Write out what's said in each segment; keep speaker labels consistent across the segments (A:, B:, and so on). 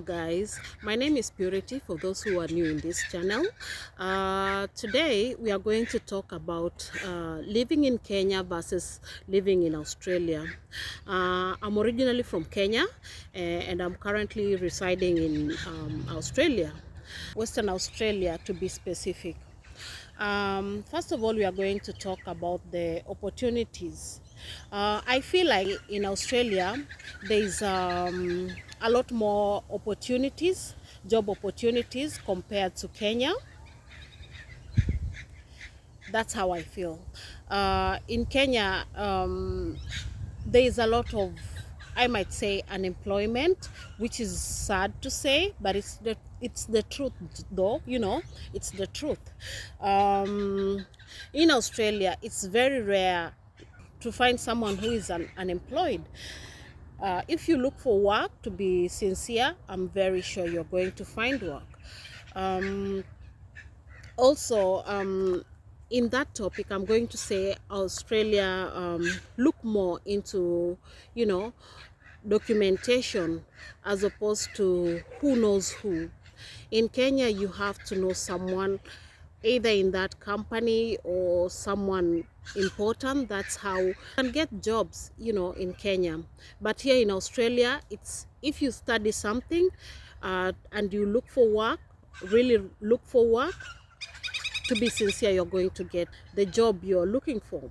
A: guys, my name is Purity for those who are new in this channel. Today we are going to talk about living in Kenya versus living in Australia. I'm originally from Kenya and I'm currently residing in Australia, Western Australia to be specific. First of all, we are going to talk about the opportunities. I feel like in Australia, there's a lot more opportunities, job opportunities compared to Kenya. That's how I feel. In Kenya, there is a lot of, I might say, unemployment, which is sad to say, but it's the truth though, it's the truth. In Australia, it's very rare to find someone who is unemployed. If you look for work, to be sincere, I'm very sure you're going to find work. Also, in that topic, I'm going to say Australia look more into, documentation as opposed to who knows who. In Kenya, you have to know someone either in that company or someone important. That's how you can get jobs, in Kenya. But here in Australia, it's if you study something and you look for work, really look for work, to be sincere, you're going to get the job you're looking for.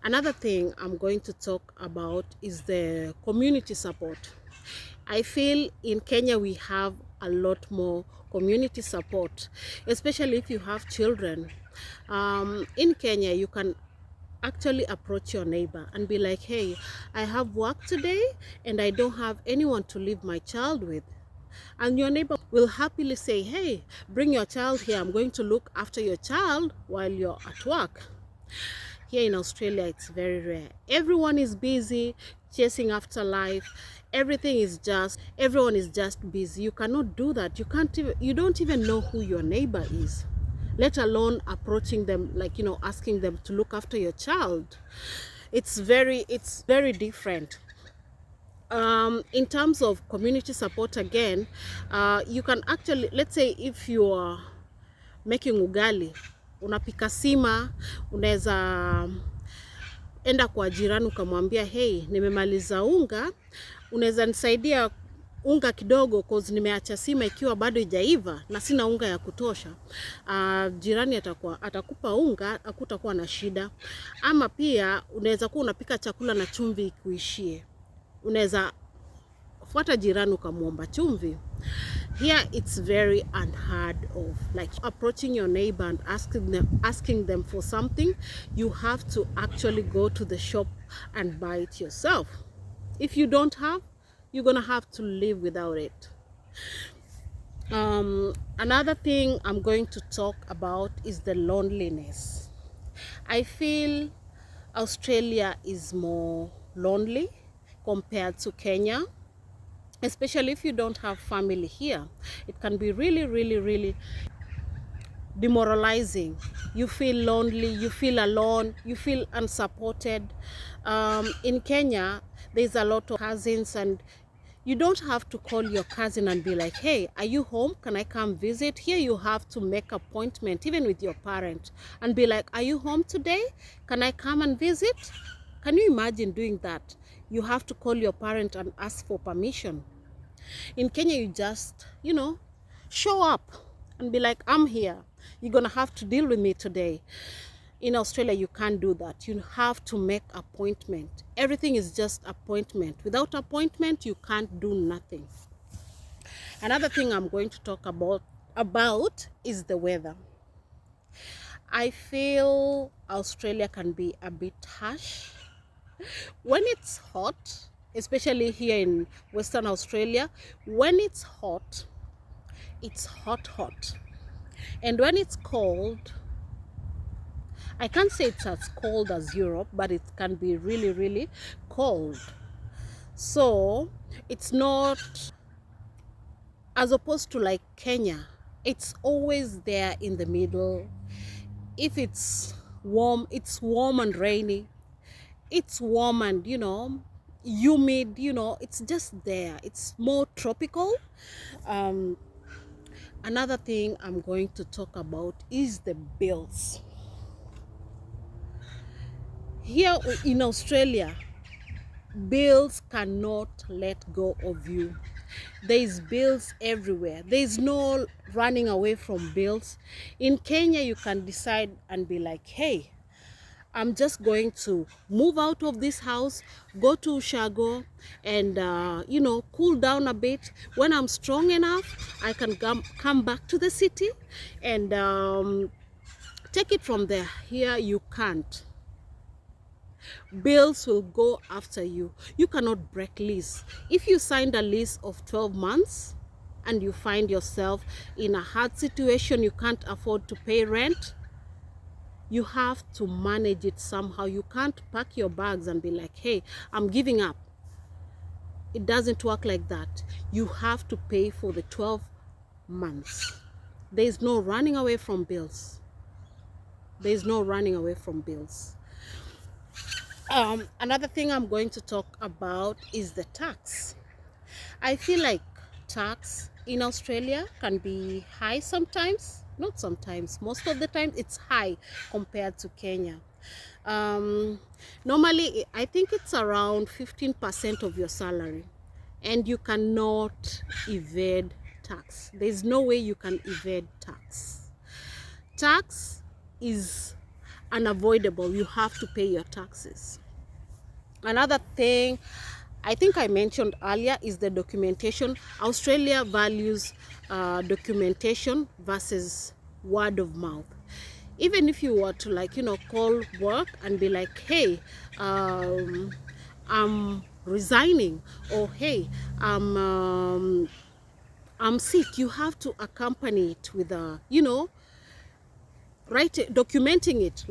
A: Another thing I'm going to talk about is the community support. I feel in Kenya we have a lot more community support, especially if you have children. In Kenya, you can actually approach your neighbor and be like, hey, I have work today and I don't have anyone to leave my child with. And your neighbor will happily say, hey, bring your child here. I'm going to look after your child while you're at work. Here in Australia, it's very rare. Everyone is busy chasing after life. Everyone is just busy. You cannot do that. You don't even know who your neighbor is, let alone approaching them, asking them to look after your child. It's very different. In terms of community support again, you can actually, let's say if you are making ugali, unapika sima, unaweza enda kwa jirani ukamwambia, hey, nimemaliza unga, unaweza nisaidia unga kidogo cause nimeacha sima ikiwa bado haijaiva na sina unga ya kutosha. Jirani atakupa unga, hakutakuwa na shida. Ama pia unaweza kuwa unapika chakula na chumvi ikuishie, unaweza fuata jirani ukamwomba chumvi. Here it's very unheard of, like approaching your neighbor and asking them for something. You have to actually go to the shop and buy it yourself. If you don't have, you're gonna have to live without it. Another thing I'm going to talk about is the loneliness. I feel Australia is more lonely compared to Kenya, especially if you don't have family here. It can be really demoralizing. You feel lonely, you feel alone, you feel unsupported. In Kenya, there's a lot of cousins and you don't have to call your cousin and be like, hey, are you home? Can I come visit? Here you have to make appointment even with your parent and be like, are you home today? Can I come and visit? Can you imagine doing that? You have to call your parent and ask for permission. In Kenya, you just, show up and be like, I'm here. You're going to have to deal with me today. In Australia, you can't do that. You have to make appointment. Everything is just appointment. Without appointment, you can't do nothing. Another thing I'm going to talk about is the weather. I feel Australia can be a bit harsh. When it's hot, especially here in Western Australia, when it's hot, it's hot. And when it's cold, I can't say it's as cold as Europe, but it can be really cold. So it's not as opposed to like Kenya. It's always there in the middle. If it's warm and rainy. It's warm and humid, it's just there. It's more tropical. um, Another thing I'm going to talk about is the bills. Here in Australia, bills cannot let go of you. There's bills everywhere. There's no running away from bills. In Kenya, you can decide and be like, hey, I'm just going to move out of this house, go to Ushago, and cool down a bit. When I'm strong enough, I can come back to the city and take it from there. Here you can't. Bills will go after you. You cannot break lease. If you signed a lease of 12 months and you find yourself in a hard situation, you can't afford to pay rent, you have to manage it somehow. You can't pack your bags and be like, hey, I'm giving up. It doesn't work like that. You have to pay for the 12 months. There's no running away from bills. There's no running away from bills. Another thing I'm going to talk about is the tax. I feel like tax in Australia can be high sometimes. Not sometimes, most of the time it's high compared to Kenya. Normally I think it's around 15% of your salary, and you cannot evade tax. There's no way you can evade tax. Tax is unavoidable. You have to pay your taxes. Another thing I think I mentioned earlier is the documentation. Australia values documentation versus word of mouth. Even if you were to call work and be like, hey, I'm resigning, or hey, I'm sick, you have to accompany it with a documenting it,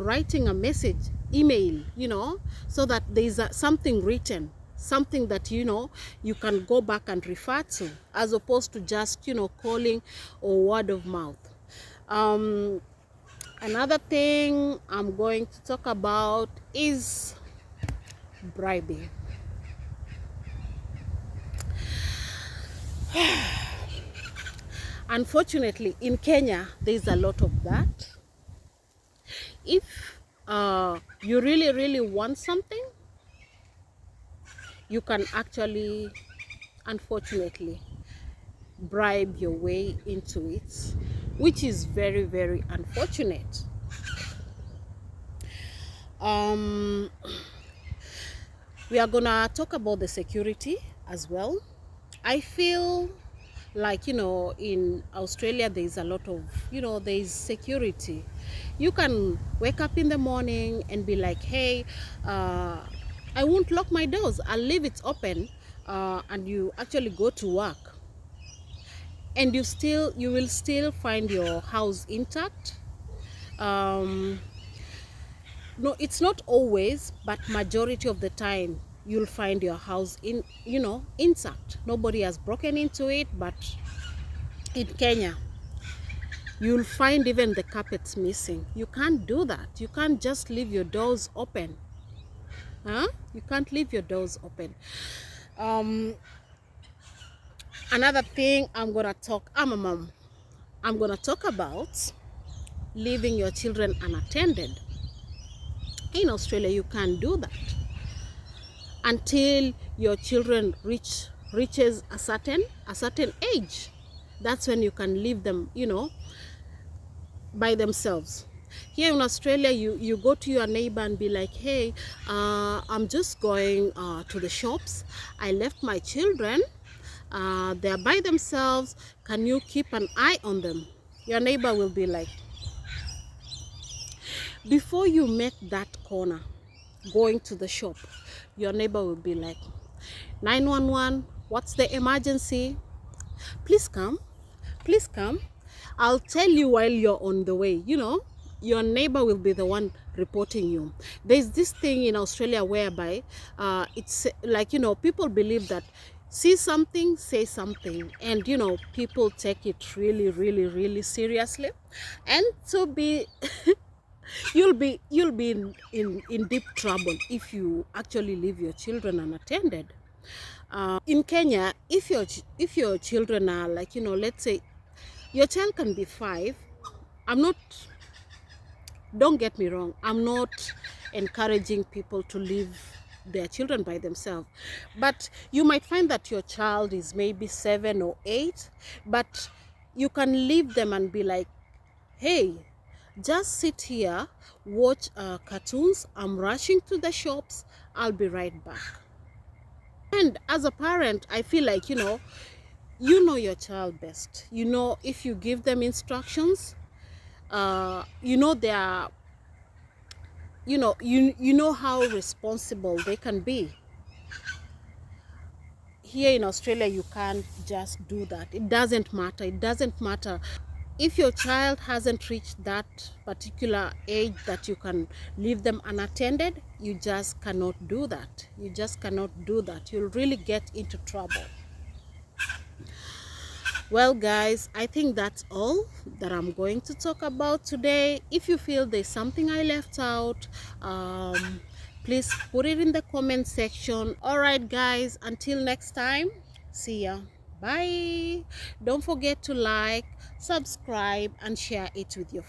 A: writing a message, email, so that there's something written, something that you can go back and refer to, as opposed to just calling or word of mouth. Another thing I'm going to talk about is bribing. Unfortunately, in Kenya, there's a lot of that. If you really want something, you can actually, unfortunately, bribe your way into it, which is very unfortunate. We are gonna talk about the security as well. I feel like in Australia there's a lot of there's security. You can wake up in the morning and be like, hey, I won't lock my doors, I'll leave it open, and you actually go to work, and you will still find your house intact. No, it's not always, but majority of the time you'll find your house intact. Nobody has broken into it. But in Kenya, you'll find even the carpets missing. You can't do that. You can't just leave your doors open. You can't leave your doors open. Another thing I'm a mom. I'm gonna talk about leaving your children unattended. In Australia, you can't do that until your children reaches a certain age. That's when you can leave them by themselves. Here in Australia, you go to your neighbor and be like, hey, I'm just going to the shops. I left my children, they're by themselves, can you keep an eye on them? Your neighbor will be like, before you make that corner going to the shop, your neighbor will be like, 911, what's the emergency? Please come, I'll tell you while you're on the way. Your neighbor will be the one reporting you. There's this thing in Australia whereby it's like people believe that see something, say something, and people take it really seriously. And to be you'll be in deep trouble if you actually leave your children unattended. In Kenya, if your children are like, let's say your child can be 5. I'm not, don't get me wrong, I'm not encouraging people to leave their children by themselves, but you might find that your child is maybe 7 or 8, but you can leave them and be like, hey, just sit here, watch cartoons, I'm rushing to the shops, I'll be right back. And as a parent, I feel like, your child best. If you give them instructions, they are, you know how responsible they can be. Here in Australia, you can't just do that. It doesn't matter if your child hasn't reached that particular age that you can leave them unattended. You just cannot do that. You'll really get into trouble. Well, guys, I think that's all that I'm going to talk about today. If you feel there's something I left out, please put it in the comment section. All right, guys, until next time, see ya. Bye. Don't forget to like, subscribe, and share it with your friends.